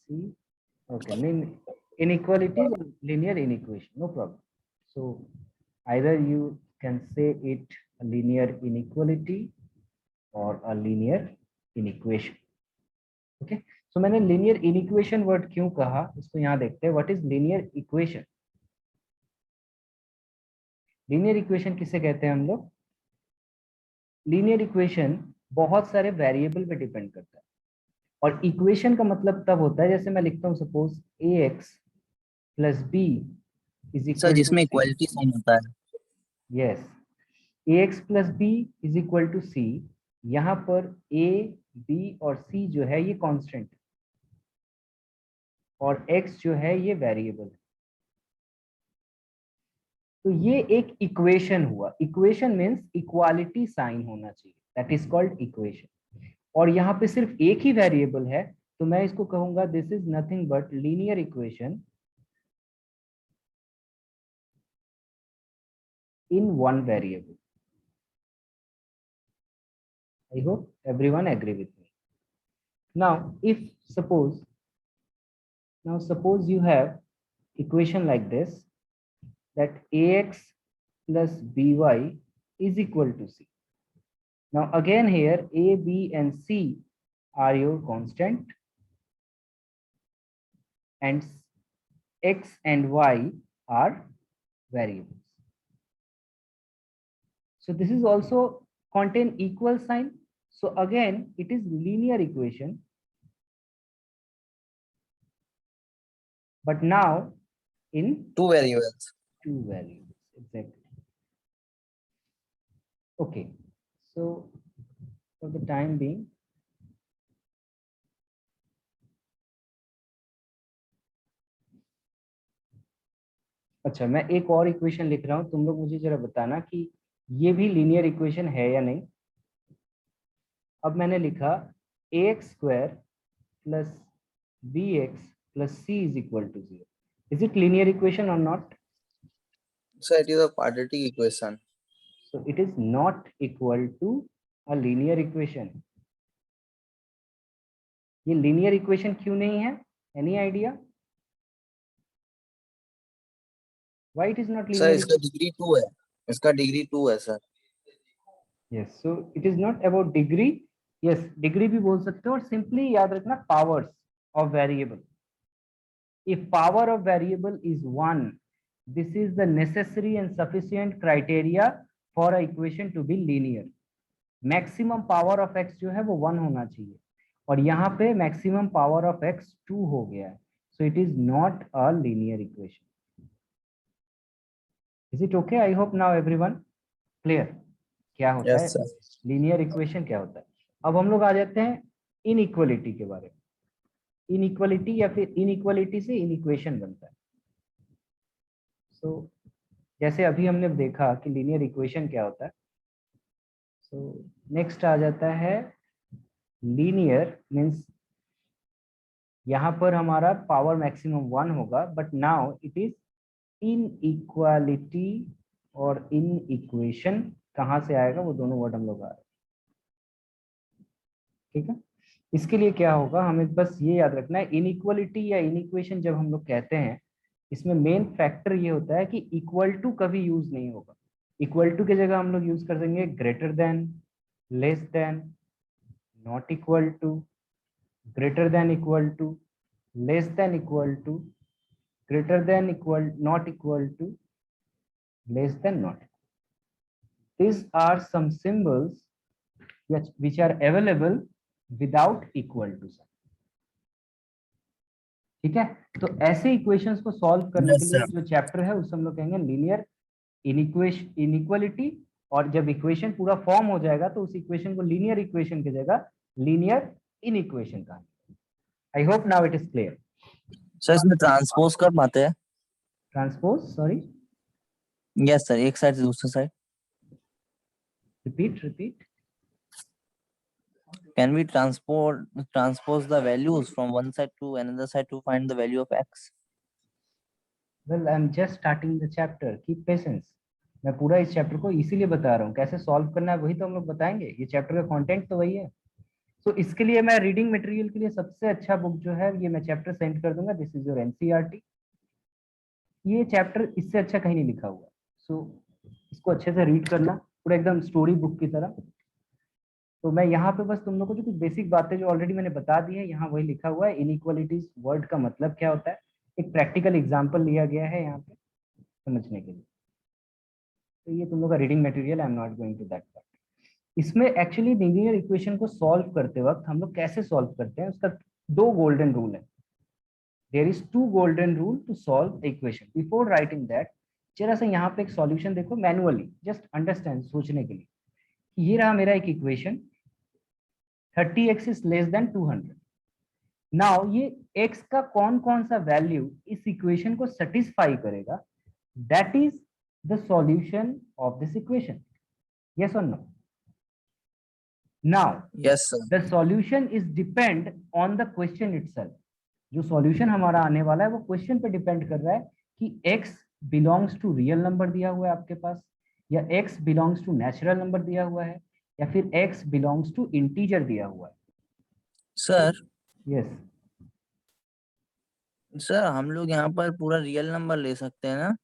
C. Okay, inequalities and linear inequation, no problem. So either you can say it a linear inequality or a linear inequation. Okay, so मैंने linear inequation word क्यों कहा, इसको यहाँ देखते हैं. What is linear equation? Linear equation किसे कहते हैं हम लोग? Linear equation बहुत सारे वेरिएबल पे डिपेंड करता है. और इक्वेशन का मतलब तब होता है जैसे मैं लिखता हूँ suppose ax plus b is sir equal जिसमें इक्वालिटी साइन होता है. Yes, ax plus b is equal to c. यहाँ पर a, b और c जो है ये कांस्टेंट और x जो है ये वेरिएबल है. तो ये एक इक्वेशन हुआ. इक्वेशन मीन्स इक्वालिटी साइन होना चाहिए, दैट इज कॉल्ड इक्वेशन. और यहाँ पे सिर्फ एक ही वेरिएबल है तो मैं इसको कहूंगा this is nothing but linear equation in one variable. I hope everyone agree with me. Now suppose you have equation like this, that ax plus by is equal to c. Now again here a, b and c are your constant and x and y are variables. So this is also contain equal sign. So again it is linear equation, but now in Two variables. two variables. Exactly. Okay, so for the time being, अच्छा मैं एक और equation लिख रहा हूं, तुम लोग मुझे जरा बताना कि ये भी लीनियर इक्वेशन है या नहीं. अब मैंने लिखा ax square plus bx plus c is equal to 0. Is it linear equation और not? So it is a quadratic equation. So it is not equal to a linear equation. ये linear equation क्यों नहीं है? Any idea? Why it is not sir linear? इसका degree 2 है. इसका degree 2 है sir. Yes, so it is not about degree. Yes, degree भी बोल सकते हो और simply याद रखना powers of variable. If power of variable is 1, this is the necessary and sufficient criteria for a equation to be linear. Maximum power of x जो है वो 1 होना चाहिए और यहाँ पे maximum power of x 2 हो गया है. So it is not a linear equation. Is it okay? I hope now everyone clear क्या होता Yes है sir. लीनियर इक्वेशन क्या होता है. अब हम लोग आ जाते हैं इनइक्वालिटी के बारे में. इनइक्वालिटी या फिर इनइक्वालिटी से इनइक्वेशन बनता है. सो जैसे अभी हमने देखा कि लीनियर इक्वेशन क्या होता है. सो नेक्स्ट आ जाता है लीनियर मीन्स यहाँ पर हमारा पावर मैक्सिमम 1 होगा, but now it is inequality और इनइक्वेशन. कहाँ से आएगा वो दोनों वर्ड हम लोग आ रहे हैं. ठीक है, इसके लिए क्या होगा हमें बस ये याद रखना है. इनइक्वालिटी या इनइक्वेशन जब हम लोग कहते हैं इसमें मेन फैक्टर ये होता है कि इक्वल टू कभी यूज नहीं होगा. इक्वल टू की जगह हम लोग यूज कर देंगे greater than, less than, not equal to, greater than equal to, less than equal to, greater than equal, not equal to, less than not. These are some symbols which are available without equal to sign. ठीक है, तो ऐसे equations को solve करने के लिए जो chapter है उसे हम लोग कहेंगे लीनियर इनइक्वालिटी. और जब इक्वेशन पूरा फॉर्म हो जाएगा तो उस इक्वेशन को लीनियर इक्वेशन की जगह लीनियर इनइक्वेशन कहेंगे. I hope now it is clear. Sir इसमें ट्रांसपोज कर पाते हैं? ट्रांसपोज, सॉरी, यस सर, एक साइड से दूसरी side. Repeat. Can we transpose the values from one side to another side to find the value of x? Well, I am just starting the chapter. Keep patience. मैं पूरा इस chapter को इसीलिए बता रहा हूँ, कैसे सॉल्व करना है वही तो हम लोग बताएंगे. ये चैप्टर का कंटेंट तो वही है. सो इसके लिए मैं रीडिंग मटेरियल के लिए सबसे अच्छा बुक जो है, ये मैं चैप्टर सेंड कर दूंगा, दिस इज योर एनसीईआरटी। ये चैप्टर इससे अच्छा कहीं नहीं लिखा हुआ। सो इसको अच्छे से रीड करना, पूरा एकदम स्टोरी बुक की तरह। तो मैं यहाँ पे बस तुम लोग को जो कुछ बेसिक बातें जो ऑलरेडी मैंने बता दी है, यहाँ वही लिखा हुआ है। इनइक्वालिटीज वर्ड का मतलब क्या होता है, एक प्रैक्टिकल एग्जाम्पल लिया गया है यहाँ पे समझने के लिए। तो ये तुम लोग का reading material, I am not going to that part. इसमें एक्चुअली लीनियर इक्वेशन को सॉल्व करते वक्त हम लोग कैसे सॉल्व करते हैं, उसका दो गोल्डन रूल है। There is two golden rule to solve equation. Before writing that, जरा सा यहाँ पे एक सॉल्यूशन देखो मैनुअली, जस्ट अंडरस्टैंड, सोचने के लिए। ये रहा मेरा एक equation, 30x is less then 200। Now ये x का कौन कौन सा वैल्यू इस इक्वेशन को सेटिस्फाई करेगा, that is the solution of this equation. Yes और no? Now Yes, sir. The solution is depend on the question itself. जो सॉल्यूशन हमारा आने वाला है वो क्वेश्चन पे डिपेंड कर रहा है कि x belongs to real number दिया हुआ है आपके पास, या x belongs to natural number दिया हुआ है, या फिर x बिलोंग्स टू इंटीजर दिया हुआ है। Sir, यस सर हम लोग यहाँ पर पूरा रियल नंबर ले सकते हैं ना?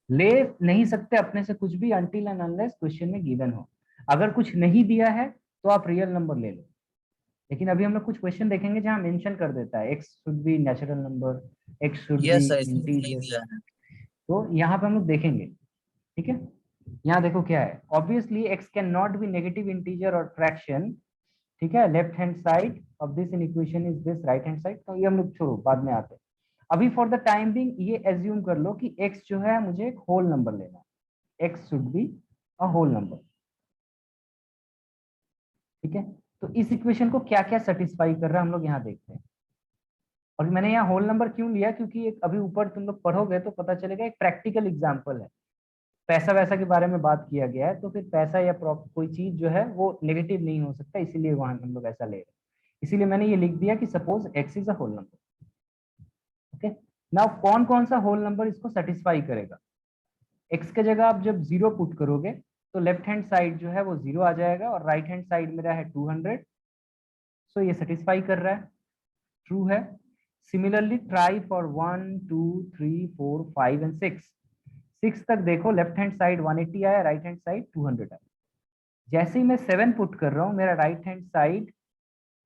ले नहीं सकते अपने से कुछ भी until and unless क्वेश्चन में गिवन हो। अगर कुछ नहीं दिया है तो आप रियल नंबर ले लो, लेकिन अभी हम लोग कुछ क्वेश्चन देखेंगे जहां मेंशन कर देता है x should B natural number, x should B Yes, sir. इसमें तो नहीं इंटीजर। दिया है। तो यहाँ पे हम लोग देखेंगे, ठीक है। यहाँ देखो क्या है, obviously x can not be negative integer और फ्रैक्शन, ठीक है। Left hand side of this in equation is this right hand side. तो ये हम लोग छोड़ो, बाद में आते हैं। अभी फॉर द टाइम बिंग ये एज्यूम कर लो कि x जो है मुझे एक होल नंबर लेना है, x should be a whole number, ठीक है। तो इस इक्वेशन को क्या क्या सेटिस्फाई कर रहा है हम लोग यहाँ देखते हैं। और मैंने यहाँ होल नंबर क्यों लिया, क्योंकि एक अभी ऊपर तुम लोग पढ़ोगे तो पता चलेगा, एक प्रैक्टिकल एग्जाम्पल है। पैसा वैसा के बारे में बात किया गया है, तो फिर पैसा या कोई चीज जो है वो नेगेटिव नहीं हो सकता, इसीलिए वहां हम लोग ऐसा ले रहे हैं। इसीलिए मैंने ये लिख दिया कि suppose x is a whole number. Okay, now कौन कौन सा होल नंबर इसको सेटिस्फाई करेगा। x के जगह आप जब 0 पुट करोगे तो लेफ्ट हैंड साइड जो है वो 0 आ जाएगा, और राइट हैंड साइड मेरा है 200। सो ये सेटिस्फाई कर रहा है, ट्रू है। Similarly try for 1 2 3 4 5 and 6। 6 तक देखो, लेफ्ट हैंड साइड 180 आया, राइट हैंड साइड 200 आया। जैसे ही मैं 7 पुट कर रहा हूँ, मेरा right hand side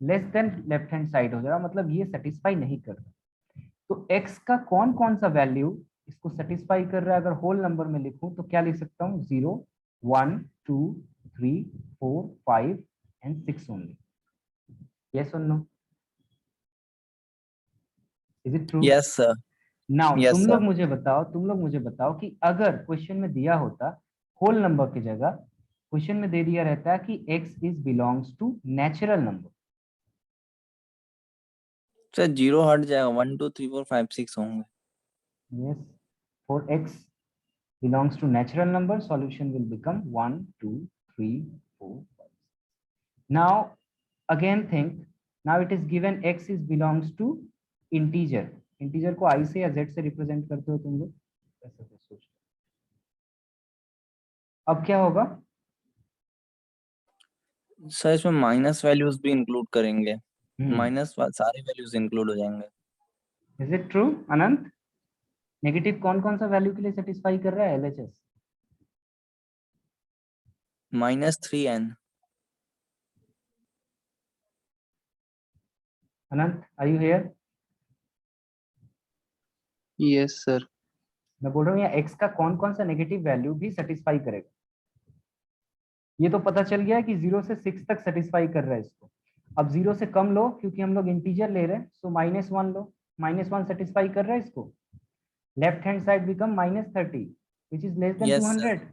less than left hand side हो जा रहा, मतलब ये सेटिस्फाई नहीं कर रहा। तो x का कौन कौन सा वैल्यू इसको सेटिस्फाई कर रहा है, अगर होल नंबर में लिखूं तो क्या लिख सकता हूँ, 0 1 2 3 4 5 एंड 6 ओनली। यस और no? Is it true? Yes, sir. Now Yes, sir. तुम लोग मुझे बताओ कि अगर क्वेश्चन में दिया होता होल नंबर की जगह, क्वेश्चन में दे दिया रहता कि x is belongs to natural number. Sir zero हट जाएगा, 1 2 3 4 5 6 होंगे। Yes, for x belongs to natural number, solution will become 1 2 3 4 5. Now again think, now it is given x is belongs to integer। integer को i से या z से represent करते हो तुम लोग, ऐसे सोच। अब क्या होगा, सर इसमें माइनस वैल्यूज भी इंक्लूड करेंगे, माइनस सारे वैल्यूज इंक्लूड हो जाएंगे। Is it true Anant? Negative कौन कौन सा वैल्यू के लिए सेटिस्फाई कर रहा है LHS? -3n। Anant, are you here? Yes sir. मैं बोल रहा हूँ यहाँ x का कौन कौन सा नेगेटिव वैल्यू भी सेटिस्फाई करेगा। ये तो पता चल गया कि 0 से 6 तक सेटिस्फाई कर रहा है इसको। अब 0 से कम लो, क्योंकि हम लोग इंटीजर ले रहे हैं, सो -1 लो। -1 सेटिस्फाई कर रहा है इसको। Left hand side become -30 which is less than Yes, 200. sir.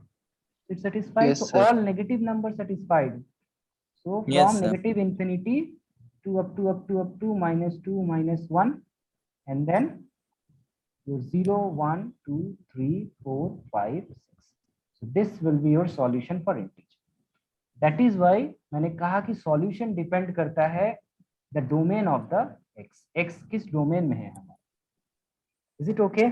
It satisfies, Yes, so sir. all negative numbers satisfied. So Yes, from sir. negative infinity to up to -2 -1, and then your 0 1 2 3 4 5 6. So this will be your solution for integer. That is why मैंने कहा कि solution depend करता है the domain of the x. x किस domain में है हमारा। Is it okay?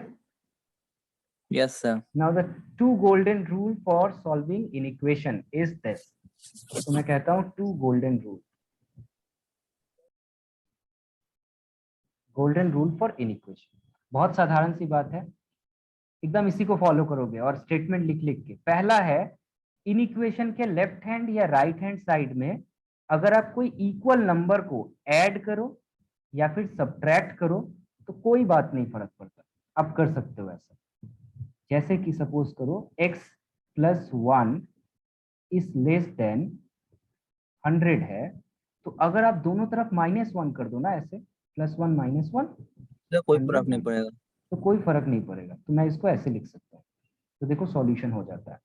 Yes, sir. Now the two golden rule for solving inequation is this. तो मैं कहता हूँ two golden rule. Golden rule for inequation, बहुत साधारण सी बात है, एकदम इसी को फॉलो करोगे और स्टेटमेंट लिख लिख के। पहला है, इनइक्वेशन के लेफ्ट हैंड या राइट हैंड साइड में अगर आप कोई इक्वल नंबर को ऐड करो या फिर सब्ट्रैक्ट करो तो कोई बात नहीं, फर्क पड़ता, आप कर सकते हो ऐसा। जैसे कि सपोज करो x plus 1 is less then 100 है, तो अगर आप दोनों तरफ -1 कर दो ना, ऐसे +1 -1, तो कोई 100 फर्क नहीं पड़ेगा। तो कोई फर्क नहीं पड़ेगा, तो मैं इसको ऐसे लिख सकता हूँ, तो देखो सॉल्यूशन हो जाता है।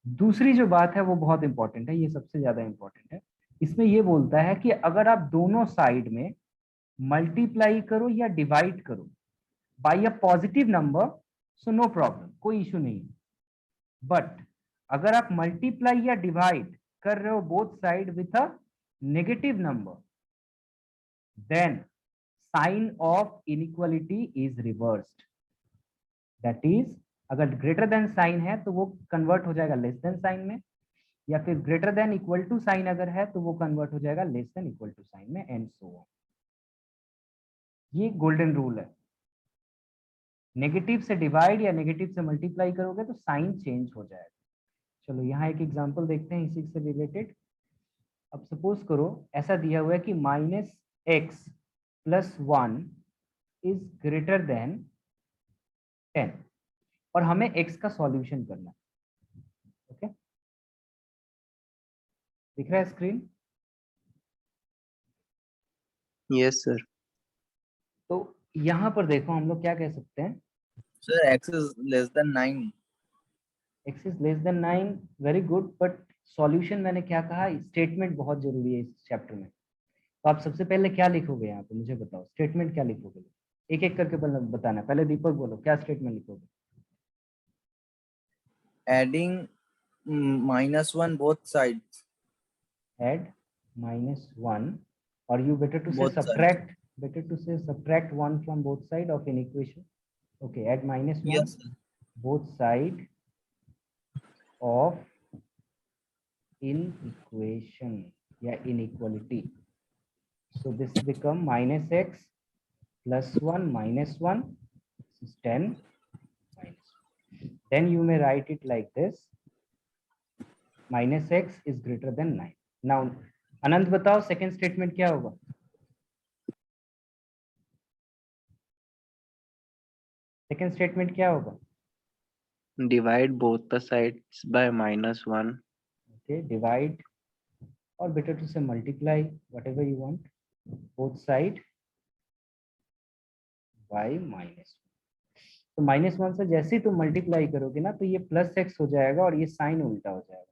दूसरी जो बात है वो बहुत इंपॉर्टेंट है, ये सबसे ज्यादा इंपॉर्टेंट है। इसमें ये बोलता है कि अगर आप दोनों साइड में मल्टीप्लाई करो या डिवाइड करो by a positive number, so no problem, कोई इशू नहीं है। बट अगर आप मल्टीप्लाई या डिवाइड कर रहे हो both side with a negative number, then sign of inequality is reversed. That is, अगर ग्रेटर देन साइन है तो वो कन्वर्ट हो जाएगा लेस देन साइन में, या फिर greater than equal to sign अगर है तो वो कन्वर्ट हो जाएगा less than equal to sign में, एंड सो ऑन। ये गोल्डन रूल है। नेगेटिव से डिवाइड या नेगेटिव से मल्टीप्लाई करोगे तो साइन चेंज हो जाएगा। चलो यहाँ एक एग्जांपल देखते हैं इसी से रिलेटेड। अब सपोज करो ऐसा दिया हुआ है कि -x plus 1 is greater than 10 और हमें x का सॉल्यूशन करना है। ओके, दिख रहा है स्क्रीन? Yes sir. तो यहाँ पर देखो हम लोग क्या कह सकते हैं, sir x is less than 9। x is less then 9, very good, but solution मैंने क्या कहा, स्टेटमेंट बहुत जरूरी है इस चैप्टर में। तो आप सबसे पहले क्या लिखोगे यहाँ पे, मुझे बताओ स्टेटमेंट क्या लिखोगे, एक एक करके बताना। पहले दीपक बोलो क्या स्टेटमेंट लिखोगे। Adding -1 both sides। Add -1, or you better to say Both sides। subtract, better to say subtract 1 from both side of an equation. Okay, add -1 Yes sir। both side of in equation या inequality. So this become -x plus 1 -1, this is 10 minus 1. Then you may write it like this, -x is greater than 9. Now अनंत बताओ second statement क्या होगा। Second statement क्या होगा? Divide both the sides by -1. Okay, divide, or better to say multiply, whatever you want, both side by -1. तो -1 से जैसे ही तुम multiply करोगे ना तो ये +x हो जाएगा और ये साइन उल्टा हो जाएगा।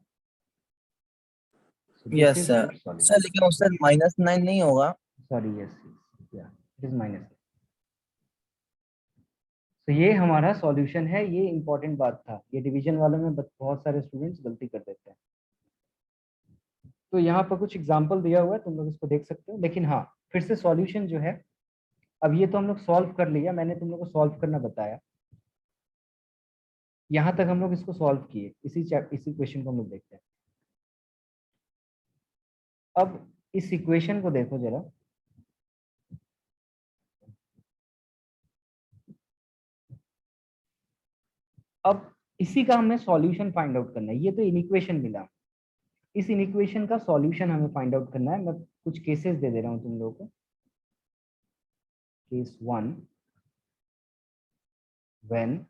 So this Yes is sir। your solution. Sir लेकिन उससे -9 नहीं होगा। Sorry, yes, yeah, it is -. तो ये हमारा सॉल्यूशन है, ये इंपॉर्टेंट बात था, ये डिवीजन वालों में बहुत सारे स्टूडेंट्स गलती कर देते हैं। तो यहाँ पर कुछ एग्जांपल दिया हुआ है, तुम लोग इसको देख सकते हो, लेकिन हाँ फिर से सॉल्यूशन जो है, अब ये तो हम लोग सॉल्व कर लिया, मैंने तुम लोग को सॉल्व करना बताया, यहाँ तक हम लोग इसको सॉल्व किए, इसी क्वेश्चन को हम लोग देखते हैं। अब इस इक्वेशन को देखो जरा, अब इसी का हमें सॉल्यूशन फाइंड आउट करना है। ये तो इनइक्वेशन मिला, इस इनइक्वेशन का सॉल्यूशन हमें फाइंड आउट करना है। मैं कुछ केसेस दे दे रहा हूँ तुम लोगों को। Case 1, when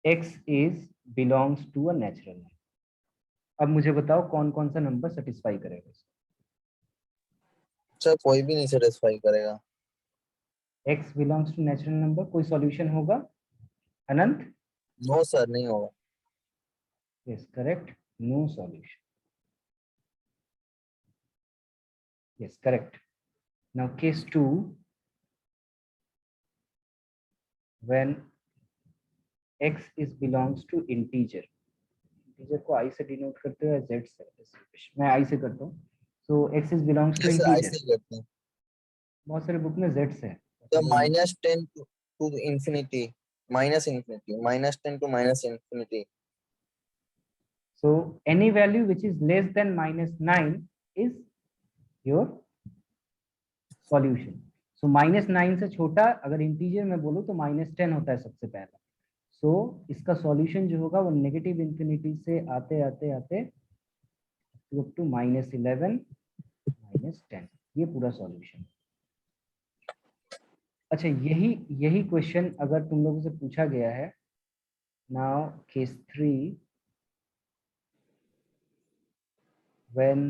x is belongs to a natural number. अब मुझे बताओ कौन कौन सा नंबर सेटिस्फाई करेगा इसको। सर कोई भी नहीं सेटिस्फाई करेगा। x belongs to natural number, कोई सॉल्यूशन होगा अनंत? नो सर नहीं होगा। Yes correct, no solution. Yes correct. Now case 2, when x is belongs to integer. Integer को i से डिनोट करते हो या z से? मैं i से करता हूँ। So x is belongs to sir integer, ऐसे ही करते हैं। बहुत सारे बुक में z से है। तो -10 to infinity, -10 to -infinity। So any value which is less than -9 is your solution. सो -9 से छोटा अगर इंटीजर में बोलूँ तो -10 होता है सबसे पहला। सो इसका सॉल्यूशन जो होगा वो नेगेटिव इंफिनिटी से आते आते आते अप टू -11 -10, ये पूरा सॉल्यूशन। अच्छा, यही क्वेश्चन अगर तुम लोगों से पूछा गया है, now case 3, when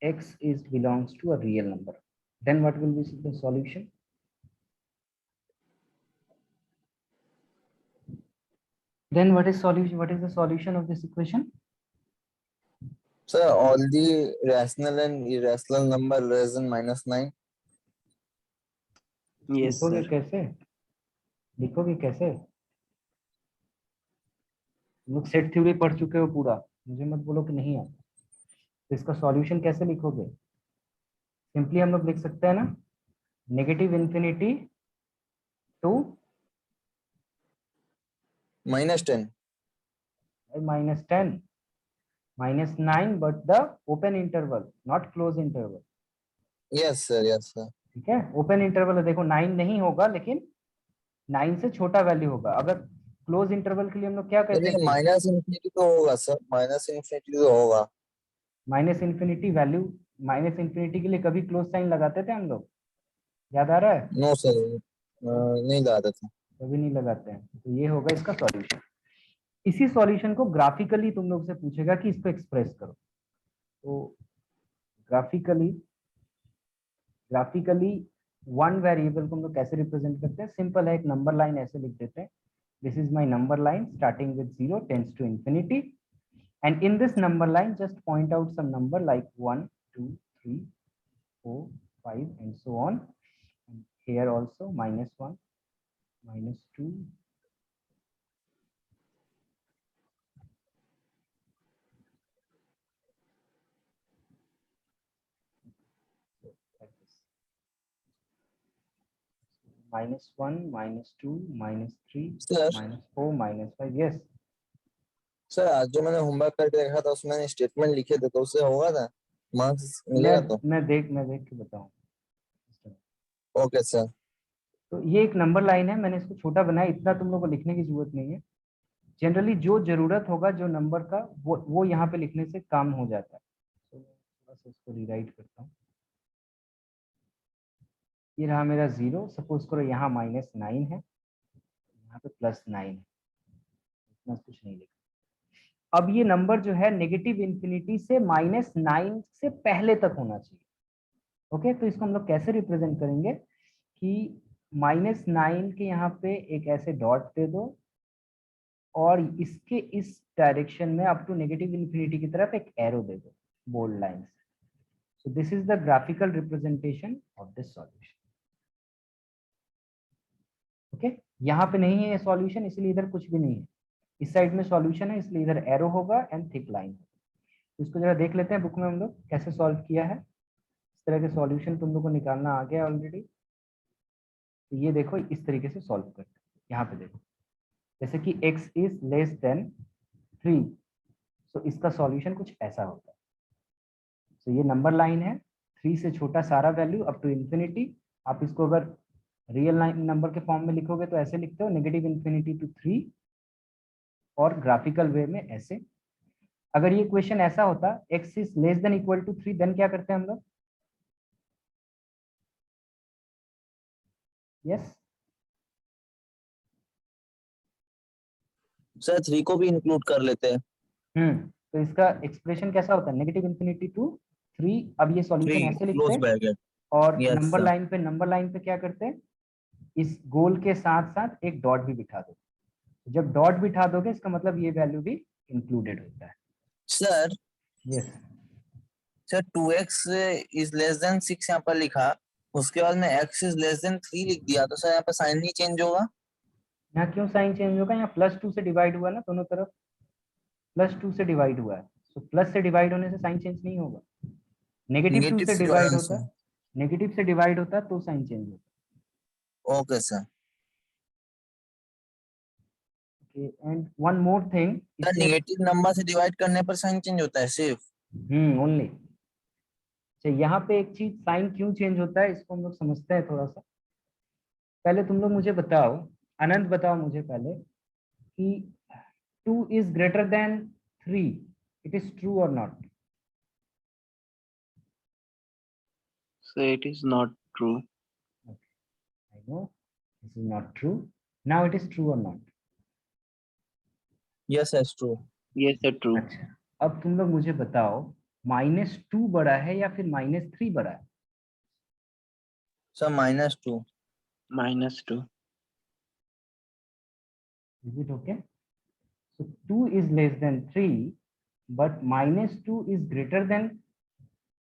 x is belongs to a real number, then what will be the solution? Then what is solution? What is the solution of this equation? Sir, all the rational and irrational number less than -9. Yes, लिखोगे sir. कैसे? लिखोगे कैसे? तुम लोग set theory पढ़ चुके हो पूरा, मुझे मत बोलो कि नहीं आता। तो इसका सॉल्यूशन कैसे लिखोगे? सिंपली हम लोग लिख सकते हैं ना, negative infinity to -10. -10, -9 but the open interval, not close interval। Yes, sir. Yes, sir. ठीक है, ओपन इंटरवल है, देखो 9 नहीं होगा लेकिन 9 से छोटा वैल्यू होगा। अगर क्लोज इंटरवल के लिए हम लोग क्या कहते लेकिन थे? -infinity तो होगा सर, -infinity तो होगा। Minus infinity value, minus infinity के लिए कभी क्लोज साइन लगाते थे हम लोग? याद आ रहा है? नो सर, नहीं लगाता था। कभी नहीं लगाते हैं। तो ये होगा इसका सॉल्यूशन। इसी सॉल्यूशन को ग्राफिकली तुम लोग से पूछेगा कि इसको एक्सप्रेस करो। तो ग्राफिकली वन वेरिएबल को हम लोग कैसे रिप्रेजेंट करते हैं? सिंपल है, एक नंबर लाइन ऐसे लिख देते हैं, this is my number line starting with 0 tends to infinity, and in this number line just point out some number like 1 2 3 4 5 and so on, and here also -1 -2 like this, -1 -2 -3 sir -4 -5। yes, sir, आज जो मैंने homework करके रखा था उसमें मैंने statement लिखे थे, तो उससे होगा ना, मार्क्स मिलेगा तो? मैं देख के बताऊं। Okay sir. तो ये एक नंबर लाइन है, मैंने इसको छोटा बनाया, इतना तुम लोग को लिखने की जरूरत नहीं है। जनरली जो जरूरत होगा जो नंबर का वो यहाँ पे लिखने से काम हो जाता है। तो थोड़ा सा इसको रीराइट करता हूँ। ये रहा मेरा 0, सपोज करो यहाँ -9 है, यहाँ पे +9 है, इतना कुछ नहीं लिखा। अब ये नंबर जो है नेगेटिव इंफिनिटी से -9 से पहले तक होना चाहिए। ओके, तो इसको हम लोग कैसे रिप्रेजेंट करेंगे कि -9 के यहाँ पे एक ऐसे डॉट दे दो और इसके इस डायरेक्शन में अप टू नेगेटिव इंफिनिटी की तरफ एक एरो दे दो बोल्ड लाइन से। सो this is the graphical representation of this solution. Okay, यहाँ पे नहीं है ये सॉल्यूशन, इसलिए इधर कुछ भी नहीं है। इस साइड में सॉल्यूशन है, इसलिए इधर एरो होगा एंड थिक लाइन होगा। इसको जरा देख लेते हैं बुक में हम लोग कैसे सॉल्व किया है। इस तरह के सॉल्यूशन तुम लोग को निकालना आ गया ऑलरेडी। तो ये देखो इस तरीके से सॉल्व करते हैं। यहाँ पे देखो, जैसे कि x इज लेस देन 3, तो इसका सॉल्यूशन कुछ ऐसा होता है। तो ये नंबर लाइन है, 3 से छोटा सारा वैल्यू अप टू इंफिनिटी। आप इसको अगर रियल नंबर के फॉर्म में लिखोगे तो ऐसे लिखते हो, नेगेटिव इंफिनिटी टू 3, और ग्राफिकल वे में ऐसे। अगर ये क्वेश्चन ऐसा होता x is less than equal to 3, then क्या करते हैं हम लोग? यस, सर 3 को भी इंक्लूड कर लेते हैं। तो इसका एक्सप्रेशन कैसा होता है? Negative infinity to 3। अब ये सॉल्यूशन 3 ऐसे लिखते क्लोज हैं ब्रैकेट। और यस नंबर सर। लाइन पे क्या करते हैं? इस गोल के साथ साथ एक डॉट भी बिठा दो। जब डॉट बिठा दोगे इसका मतलब ये वैल्यू भी इंक्लूडेड होता है। Sir yes, sir 2x is less then 6 यहाँ पर लिखा, उसके बाद में x इज लेस देन 3 लिख दिया, तो सर यहाँ पर साइन नहीं चेंज होगा? यहाँ क्यों साइन चेंज होगा? यहाँ +2 से डिवाइड हुआ ना, दोनों तरफ +2 से डिवाइड हुआ है, तो प्लस से डिवाइड होने से साइन चेंज नहीं होगा। नेगेटिव 2 नेगेटिव से की डिवाइड वजह होता से। है, नेगेटिव से डिवाइड होता है तो साइन चेंज होता ओके सर। है। And one more thing, sir इसमें नेगेटिव नंबर से डिवाइड करने पर साइन चेंज होता है सिर्फ? ओनली अच्छा, यहाँ पे एक चीज, साइन क्यों चेंज होता है इसको हम लोग समझते हैं थोड़ा सा। पहले तुम लोग मुझे बताओ, अनंत बताओ मुझे पहले कि 2 is greater than 3, it is true और not? So it is not true. I know this is not true. Now it is true or not? Yes, that's true. Yes, sir, true. अच्छा, अब तुम लोग मुझे बताओ, -2 बड़ा है या फिर -3 बड़ा है? Sir, -2. -2. Is it okay? So 2 is less than 3, but -2 is greater than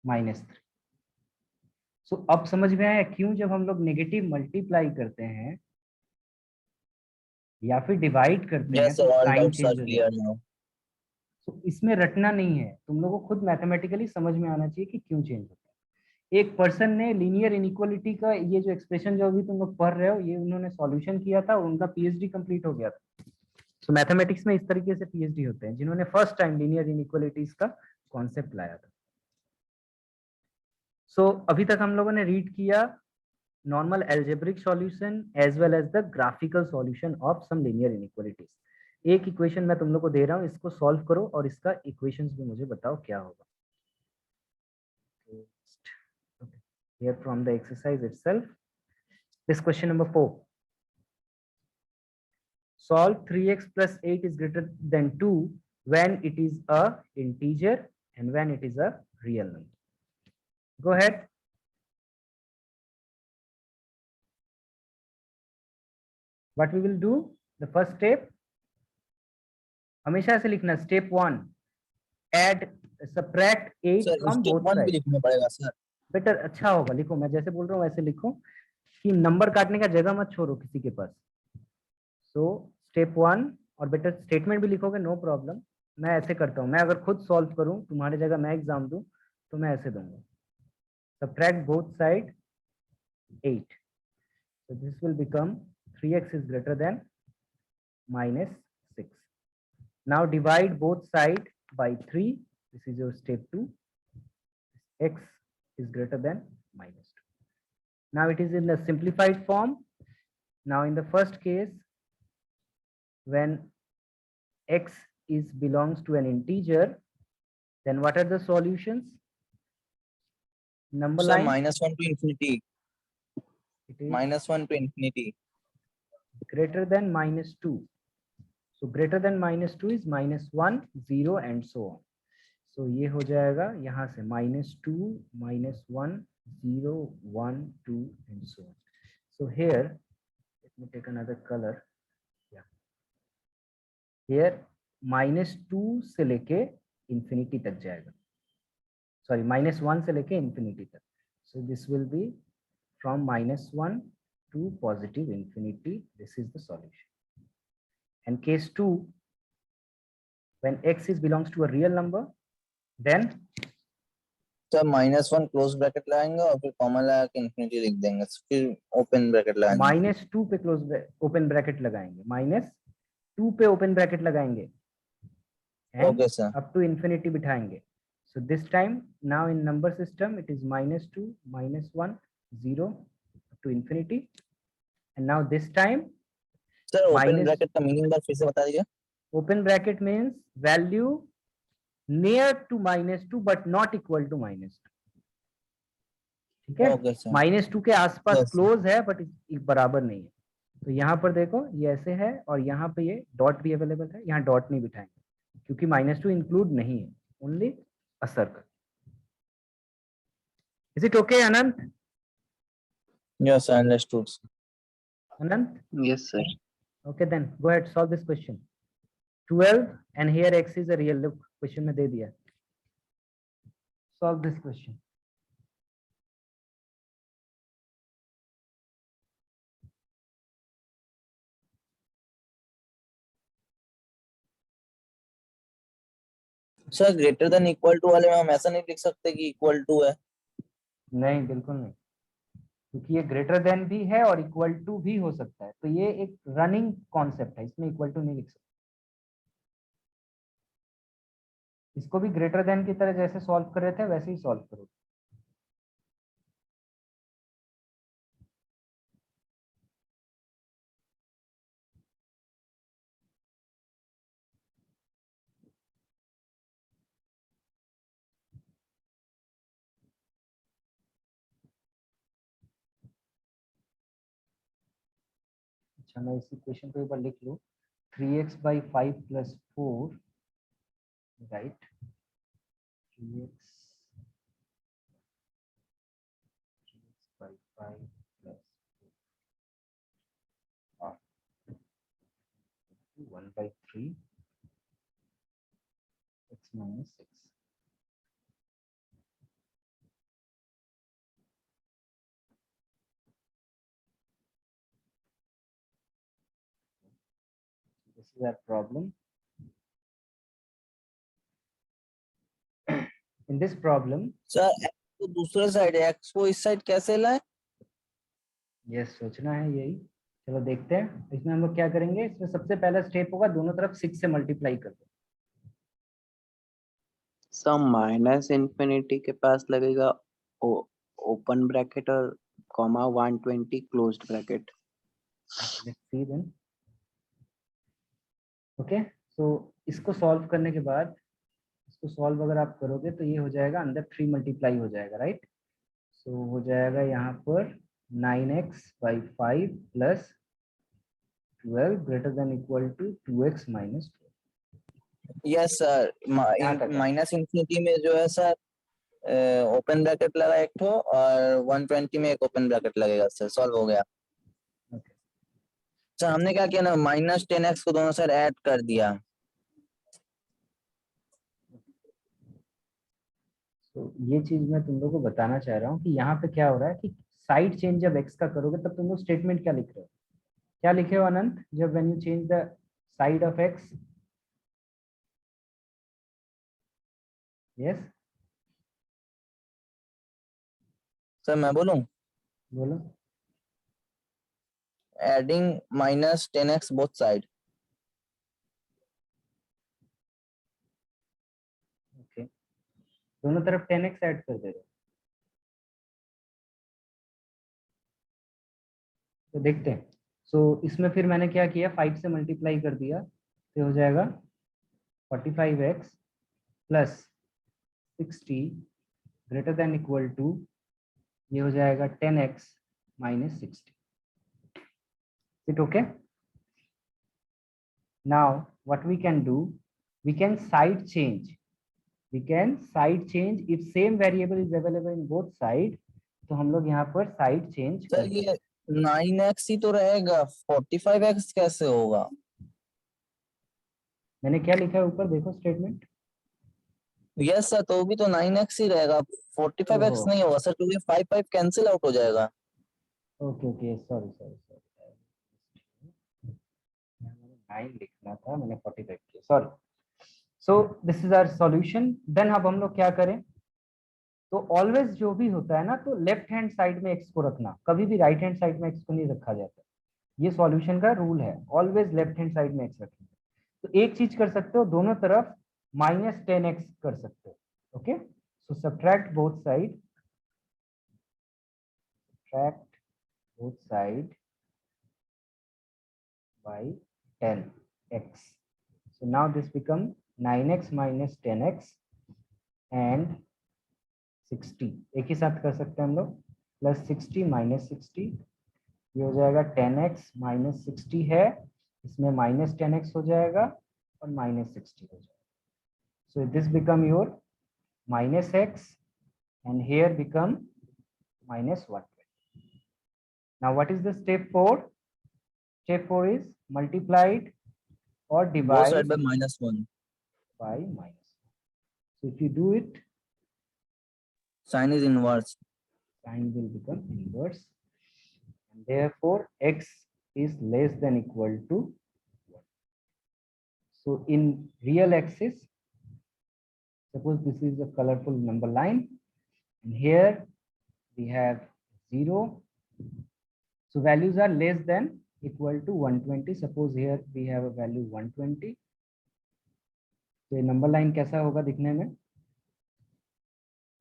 -3. So अब समझ में आया क्यों जब हम लोग नेगेटिव मल्टीप्लाई करते हैं या फिर डिवाइड करते हैं Yes, sir, तो all sign doubts are change हो clear जाता है। now. तो इसमें रटना नहीं है, तुम लोगों को खुद मैथमेटिकली समझ में आना चाहिए कि क्यों चेंज होता है। एक पर्सन ने लीनियर इनइक्वालिटी का ये जो एक्सप्रेशन जो अभी तुम लोग पढ़ रहे हो, ये उन्होंने सॉल्यूशन किया था और उनका पीएचडी कंप्लीट हो गया था। तो मैथमेटिक्स में इस तरीके से पीएचडी होते हैं जिन्होंने फर्स्ट टाइम लीनियर इनइक्वालिटीज का कॉन्सेप्ट लाया था। सो अभी तक हम लोगों ने रीड किया normal algebraic solution as well as the graphical solution of some linear inequalities. एक इक्वेशन मैं तुम लोग को दे रहा हूं, इसको सॉल्व करो और इसका इक्वेशंस भी मुझे बताओ क्या होगा। Here from the exercise itself, this question number 4. Solve 3x plus 8 is greater than 2 when it is a integer and when it is a real number. Go ahead. What we will do, the first step, हमेशा से लिखना step 1, add subtract 8 Sir, from step both 1 भी sides. लिखना पड़ेगा sir. Better अच्छा होगा, लिखो, मैं जैसे बोल रहा हूँ वैसे लिखो कि नंबर काटने का जगह मत छोड़ो किसी के पास। सो स्टेप 1, और बेटर स्टेटमेंट भी लिखोगे, नो प्रॉब्लम। मैं ऐसे करता हूँ, मैं अगर खुद सॉल्व करूँ तुम्हारी जगह, मैं एग्जाम दूं तो मैं ऐसे दूंगा, subtract both side 8, so this will become 3x is greater than -6. Now divide both side by 3, this is your step 2, x is greater than -2. Now it is in the simplified form. Now in the first case, when x is belongs to an integer, then what are the solutions? Number Sir, line, -1 to infinity. it is -1 to infinity. greater than -2. So greater than -2 is -1, 0 and so on. So ये हो जाएगा यहाँ से -2, -1, 0, 1, 2 and so on. So here, let me take another color. Yeah. Here -2 से लेके infinity तक जाएगा, sorry -1 से लेके infinity तक. So this will be from -1 to positive infinity. This is the solution. And case 2, when x is belongs to a real number, then sir -1 close bracket लगाएंगे और फिर कॉमा लगा के इंफिनिटी लिख देंगे, फिर ओपन ब्रैकेट लगाएंगे. -2 पे क्लोज ओपन ब्रैकेट लगाएंगे, -2 पे ओपन ब्रैकेट लगाएंगे and Okay, sir. up to infinity बिठाएंगे. So this time now in number system it is -2, -1, 0 up to infinity, and now this time sir open minus bracket का meaning बार फिर से बता दीजिए. open bracket means value near to -2 but not equal to -2. ठीक है, Okay, sir. -2 के आसपास Yes, sir. Close है बट बराबर नहीं है। तो यहाँ पर देखो ये ऐसे है और यहाँ पे ये डॉट भी अवेलेबल है, यहाँ डॉट नहीं बिठाएंगे क्योंकि -2 इंक्लूड नहीं है, only a circle. Is it okay Anant? Yes, I understood. Anant, Yes, sir. okay then go ahead, solve this question. 12 and here x is a real, look question में दे दिया, solve this question. Sir greater than equal to वाले में हम ऐसा नहीं लिख सकते कि इक्वल टू है. नहीं बिल्कुल नहीं, क्योंकि ये ग्रेटर देन भी है और इक्वल टू भी हो सकता है, तो ये एक रनिंग कॉन्सेप्ट है, इसमें इक्वल टू नहीं लिख सकते। इसको भी ग्रेटर देन की तरह जैसे सॉल्व कर रहे थे वैसे ही सॉल्व करो। अच्छा मैं इस इक्वेशन को एक बार लिख लूँ 3x/5 + 4 right 3x/5 + 1/3 x - 6 this is our problem. In this problem sir x तो दूसरे साइड है, x को इस साइड कैसे लाए? ये सोचना है यही। चलो देखते हैं इसमें हम लोग क्या करेंगे। इसमें सबसे पहला स्टेप होगा दोनों तरफ 6 से मल्टीप्लाई कर दो। सम माइनस इन्फिनिटी के पास लगेगा ओपन ब्रैकेट और comma 120 closed bracket. Let's see then. Okay so इसको सॉल्व करने के बाद इसको सॉल्व अगर आप करोगे तो ये हो जाएगा अंदर 3 मल्टीप्लाई हो जाएगा राइट। सो हो जाएगा यहाँ पर 9x/5 + 12 > 2x - 12। यस सर, यहाँ तक है। माइनस इंफिनिटी में जो है सर ओपन ब्रैकेट लगा एक ठो और 120 में एक ओपन ब्रैकेट लगेगा सर, सॉल्व हो गया। Okay. सर हमने क्या किया ना, -10x को दोनों साइड ऐड कर दिया। तो ये चीज मैं तुम लोगों को बताना चाह रहा हूँ कि यहाँ पे क्या हो रहा है कि साइड चेंज जब x का करोगे तब तुम लोग स्टेटमेंट क्या लिख रहे हो, क्या लिखे हो अनंत जब when you change the side of x? Yes sir मैं बोलूं, बोलो। Adding -10x both side. Okay दोनों तरफ 10x ऐड कर दे रहे हो। तो देखते हैं। सो इसमें फिर मैंने क्या किया 5 से मल्टीप्लाई कर दिया तो हो जाएगा 45x + 60 > ये हो जाएगा 10x - 60। Is it okay? Now what we can do, we can side change. We can side change if same variable is available in both side. तो हम लोग यहाँ पर साइड चेंज सर ये 9x ही तो रहेगा, 45x कैसे होगा? मैंने क्या लिखा है ऊपर देखो स्टेटमेंट। यस सर, तो भी तो 9x ही रहेगा, 45x ओहो नहीं होगा सर, क्योंकि 5 कैंसिल आउट हो जाएगा। Okay okay sorry sorry sorry 9 लिखना था मैंने 45 किया sorry. So this is our solution. Then अब हम लोग क्या करें, तो ऑलवेज जो भी होता है ना तो लेफ्ट हैंड साइड में x को रखना, कभी भी राइट हैंड साइड में x को नहीं रखा जाता। ये सॉल्यूशन का रूल है, ऑलवेज लेफ्ट हैंड साइड में x रखेंगे। तो एक चीज कर सकते हो दोनों तरफ -10x कर सकते हो। Okay so subtract both side, subtract both side by 10x. So now this become 9x - 10x and 60 एक ही साथ कर सकते हैं हम लोग, +60 - 60 ये हो जाएगा 10x - 60 है, इसमें -10x हो जाएगा और -60 हो जाएगा। So this become your -x and here become -120. Now what is the step 4? Step 4 is multiplied or both divide side by -1, by -1. So if you do it, sign is inverse. sign will become inverse and therefore x is less than equal to 1. So in real axis, suppose this is a colorful number line and here we have 0. So values are less than equal to 120. Suppose here we have a value 120. तो ये number line कैसा होगा दिखने में,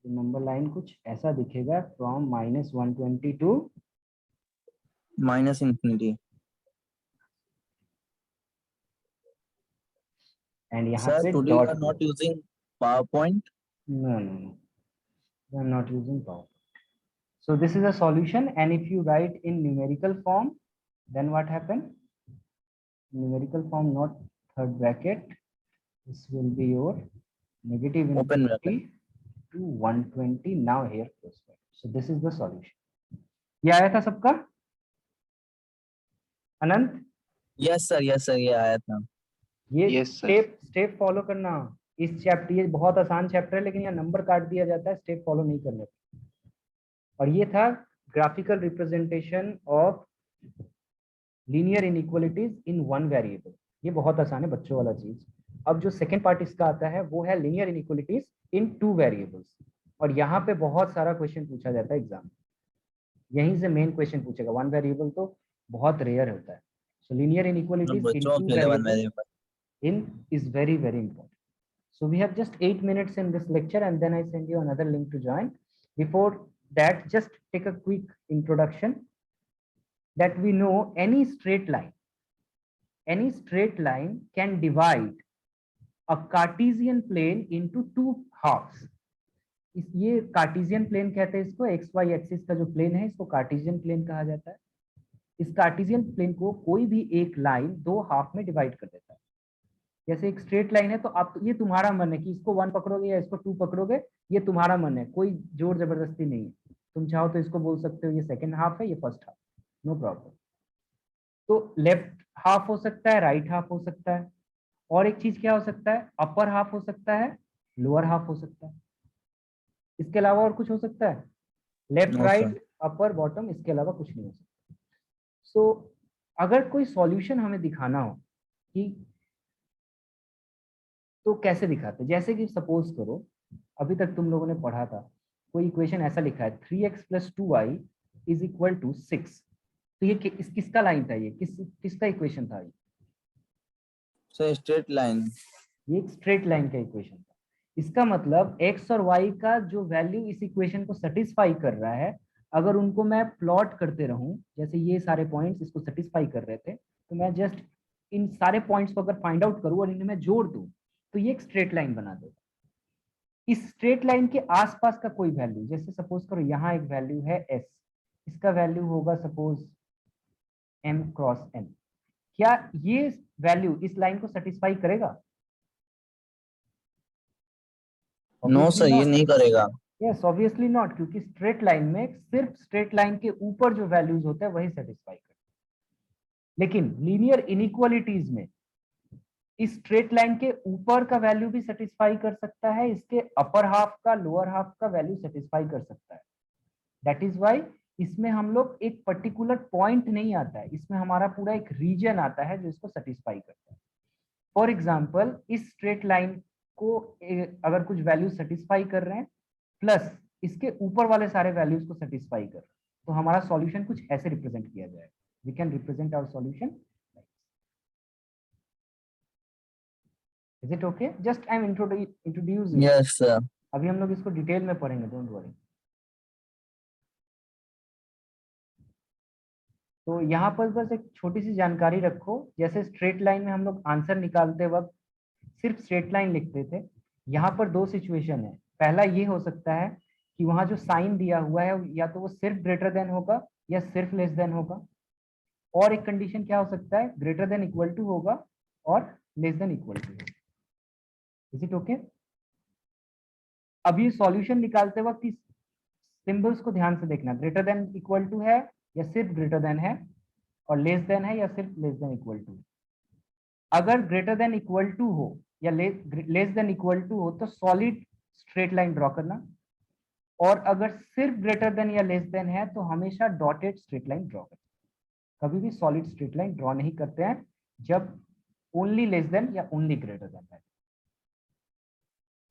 number line कुछ ऐसा दिखेगा from -120 to -minus infinity. And यहाँ सर पे today you dot. Are not using power point? No, no, no. I'm not using power. So this is a solution, and if you write in numerical form, then what happen? numerical form, not third bracket. This will be your negative Open infinity to 120. Now here close bracket. So this is the solution. ये आया था सबका? अनंत? Yes sir ये आया था। ये Yes, sir. Step follow करना। इस चैप्टर, ये बहुत आसान चैप्टर है लेकिन यहाँ नंबर काट दिया जाता है स्टेप फॉलो नहीं करने पे। और ये था graphical representation of linear inequalities in one variable. ये बहुत आसान है बच्चों वाला चीज। अब जो सेकंड पार्ट इसका आता है वो है लीनियर इनइक्वालिटीज इन टू वेरिएबल्स। और यहाँ पे बहुत सारा क्वेश्चन पूछा जाता है एग्जाम में, यहीं से मेन क्वेश्चन पूछेगा। वन वेरिएबल तो बहुत रेयर होता है। सो लीनियर इनइक्वालिटीज इन बच्चों टू के लिए one variable in is very important. So we have just 8 minutes in this lecture and then I send you another link to join. Before that, just take a quick introduction that we know any straight line can divide a Cartesian plane into two halves. ये Cartesian plane कहते हैं इसको, x Y axis का जो plane है इसको Cartesian plane कहा जाता है। इस कार्टेशियन प्लेन को कोई भी एक लाइन दो हाफ में डिवाइड कर देता है। जैसे एक स्ट्रेट लाइन है तो आप, ये तुम्हारा मन है कि इसको 1 पकड़ोगे या इसको 2 पकड़ोगे, ये तुम्हारा मन है, कोई जोर जबरदस्ती नहीं है। तुम चाहो तो इसको बोल सकते हो ये सेकंड हाफ है, ये फर्स्ट हाफ, नो प्रॉब्लम। तो लेफ्ट हाफ हो सकता है, राइट हाफ हो सकता है, और एक चीज क्या हो सकता है, अपर हाफ हो सकता है, लोअर हाफ हो सकता है। इसके अलावा और कुछ हो सकता है? Left No, right upper bottom, इसके अलावा कुछ नहीं हो सकता। सो अगर कोई सॉल्यूशन हमें दिखाना हो कि तो कैसे दिखाते, जैसे कि सपोज करो अभी तक तुम लोगों ने पढ़ा था, कोई इक्वेशन ऐसा लिखा है 3x + 2y = 6। तो ये किसका लाइन था, ये किसका इक्वेशन था? Sir straight line. ये एक स्ट्रेट लाइन का इक्वेशन था। इसका मतलब x और y का जो वैल्यू इस इक्वेशन को सेटिस्फाई कर रहा है, अगर उनको मैं प्लॉट करते रहूं, जैसे ये सारे पॉइंट्स इसको सेटिस्फाई कर रहे थे, तो मैं जस्ट इन सारे पॉइंट्स को अगर फाइंड आउट करूं और इन्हें मैं जोड़ दूं तो ये एक स्ट्रेट लाइन बना देगा। इस स्ट्रेट लाइन के आसपास का कोई वैल्यू, जैसे सपोज करो यहाँ एक वैल्यू है s, इसका वैल्यू होगा सपोज m क्रॉस n। क्या ये वैल्यू इस लाइन को सेटिस्फाई करेगा? नो सर ये नहीं करेगा। यस, ऑब्वियसली नॉट, क्योंकि स्ट्रेट लाइन में सिर्फ स्ट्रेट लाइन के ऊपर जो वैल्यूज होते हैं वही सेटिस्फाई करते हैं। लेकिन लीनियर इनइक्वालिटीज में इस स्ट्रेट लाइन के ऊपर का वैल्यू भी सेटिस्फाई कर सकता है, इसके अपर हाफ का, लोअर हाफ का वैल्यू सेटिस्फाई कर सकता है। दैट इज वाई इसमें हम लोग एक पर्टिकुलर पॉइंट नहीं आता है, इसमें हमारा पूरा एक रीजन आता है जो इसको सेटिस्फाई करता है। फॉर एग्जाम्पल इस स्ट्रेट लाइन को अगर कुछ वैल्यू सेटिस्फाई कर रहे हैं प्लस इसके ऊपर वाले सारे वैल्यूज को सेटिस्फाई कर रहे हैं, तो हमारा सॉल्यूशन कुछ ऐसे रिप्रेजेंट किया जाएगा। We can represent our solution. Is it okay? Just I am introducing. Yes sir. अभी हम लोग इसको डिटेल में पढ़ेंगे, डोंट वरी। तो यहाँ पर बस एक छोटी सी जानकारी रखो, जैसे स्ट्रेट लाइन में हम लोग आंसर निकालते वक्त सिर्फ स्ट्रेट लाइन लिखते थे, यहाँ पर दो सिचुएशन है। पहला ये हो सकता है कि वहां जो साइन दिया हुआ है या तो वो सिर्फ ग्रेटर देन होगा या सिर्फ लेस देन होगा, और एक कंडीशन क्या हो सकता है, ग्रेटर देन इक्वल टू होगा और लेस देन इक्वल टू होगा। Is it okay? अब ये सॉल्यूशन निकालते वक्त इस सिंबल्स को ध्यान से देखना, ग्रेटर देन इक्वल टू है या सिर्फ ग्रेटर देन है, और लेस देन है या सिर्फ लेस देन इक्वल टू। अगर ग्रेटर देन इक्वल टू हो या लेस देन इक्वल टू हो तो सॉलिड स्ट्रेट लाइन ड्रॉ करना, और अगर सिर्फ ग्रेटर देन या लेस देन है तो हमेशा डॉटेड स्ट्रेट लाइन ड्रॉ करना। कभी भी सॉलिड स्ट्रेट लाइन ड्रॉ नहीं करते हैं जब ओनली लेस देन या ओनली ग्रेटर देन है।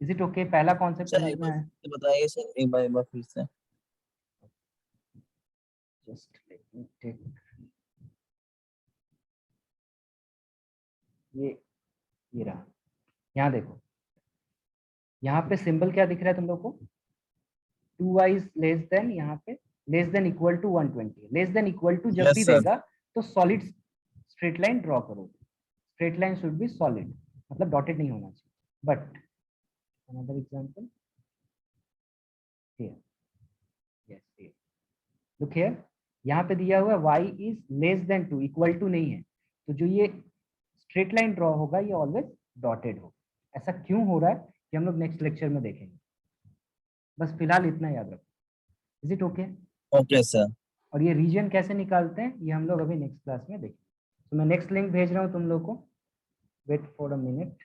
Is it okay? पहला कॉन्सेप्ट सर समझ एक में बार आया? फिर से बताइए सर, एक बार फिर से। Just let me take ये रहा। यहाँ देखो, यहाँ पे सिंबल क्या दिख रहा है तुम लोग को? 2y इज लेस देन, यहाँ पे less than equal to 120। Less than equal to जब Yes, भी sir. देगा तो सॉलिड स्ट्रेट लाइन ड्रॉ करो। Straight line should be solid, मतलब डॉटेड नहीं होना चाहिए। But another example here, yes here, look here, यहाँ पे दिया हुआ y is less than 2, equal to नहीं है, तो जो ये स्ट्रेट लाइन ड्रॉ होगा ये ऑलवेज डॉटेड होगा। ऐसा क्यों हो रहा है ये हम लोग नेक्स्ट लेक्चर में देखेंगे। बस फिलहाल इतना याद रखो। Is it okay? Okay sir. और ये रीजन कैसे निकालते हैं ये हम लोग अभी नेक्स्ट क्लास में देखेंगे। तो मैं नेक्स्ट लिंक भेज रहा हूँ तुम लोग को, वेट फॉर अ मिनट।